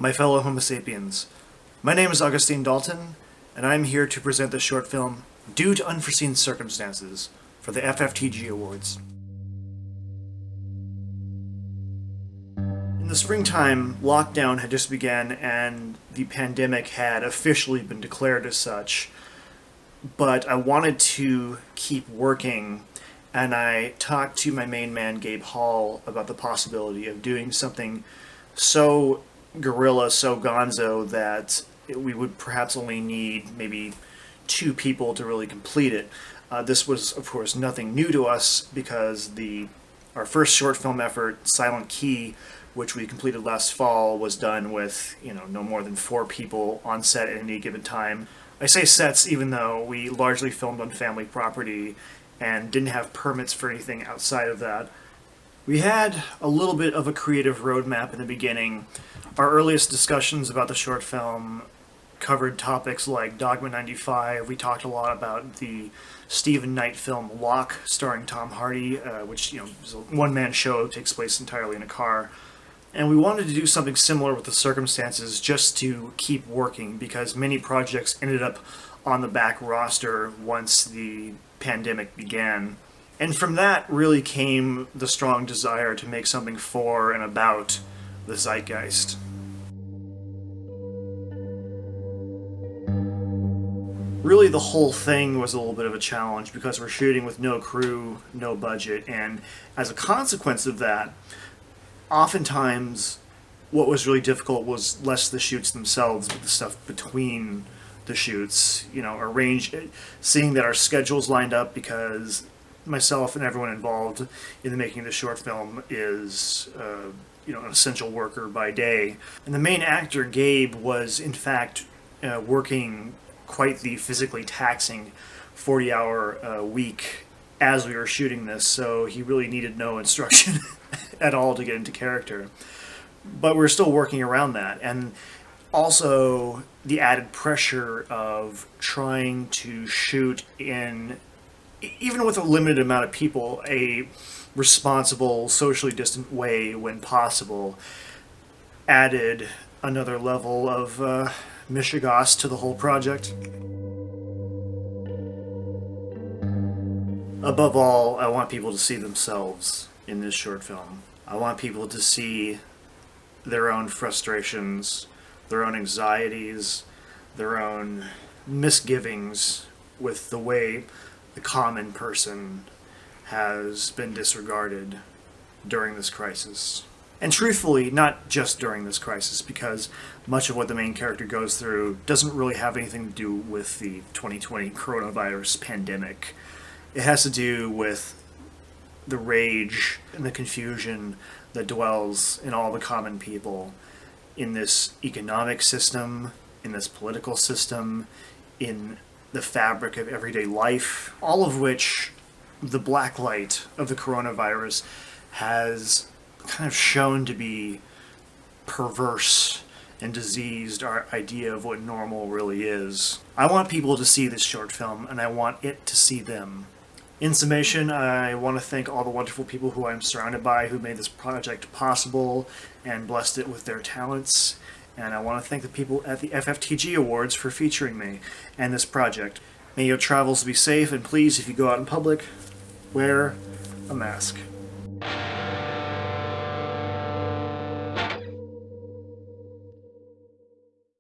my fellow Homo sapiens. My name is Augustine Dalton, and I'm here to present the short film Due to Unforeseen Circumstances for the FFTG Awards. In the springtime, lockdown had just begun and the pandemic had officially been declared as such, but I wanted to keep working, and I talked to my main man Gabe Hall about the possibility of doing something so guerrilla, so gonzo that we would perhaps only need maybe 2 people to really complete it. This was, of course, nothing new to us because our first short film effort, Silent Key, which we completed last fall, was done with no more than 4 people on set at any given time. I say sets even though we largely filmed on family property and didn't have permits for anything outside of that. We had a little bit of a creative roadmap in the beginning. Our earliest discussions about the short film covered topics like Dogma 95. We talked a lot about the Stephen Knight film Locke, starring Tom Hardy, which is a one-man show, takes place entirely in a car. And we wanted to do something similar with The Circumstances just to keep working, because many projects ended up on the back roster once the pandemic began. And from that really came the strong desire to make something for and about the zeitgeist. Really, the whole thing was a little bit of a challenge because we're shooting with no crew, no budget, and as a consequence of that, oftentimes what was really difficult was less the shoots themselves, but the stuff between the shoots. Seeing that our schedules lined up, because myself and everyone involved in the making of the short film is an essential worker by day. And the main actor, Gabe, was in fact working quite the physically taxing 40-hour week as we were shooting this, so he really needed no instruction at all to get into character. But we're still working around that, and also the added pressure of trying to shoot in, even with a limited amount of people, a responsible, socially distant way when possible, added another level of mishigas to the whole project. Above all, I want people to see themselves in this short film. I want people to see their own frustrations, their own anxieties, their own misgivings with the way the common person has been disregarded during this crisis. And truthfully, not just during this crisis, because much of what the main character goes through doesn't really have anything to do with the 2020 coronavirus pandemic. It has to do with the rage and the confusion that dwells in all the common people in this economic system, in this political system, in the fabric of everyday life, all of which the black light of the coronavirus has kind of shown to be perverse and diseased our idea of what normal really is. I want people to see this short film, and I want it to see them. In summation, I want to thank all the wonderful people who I'm surrounded by who made this project possible and blessed it with their talents. And I want to thank the people at the FFTG Awards for featuring me and this project. May your travels be safe, and please, if you go out in public, wear a mask.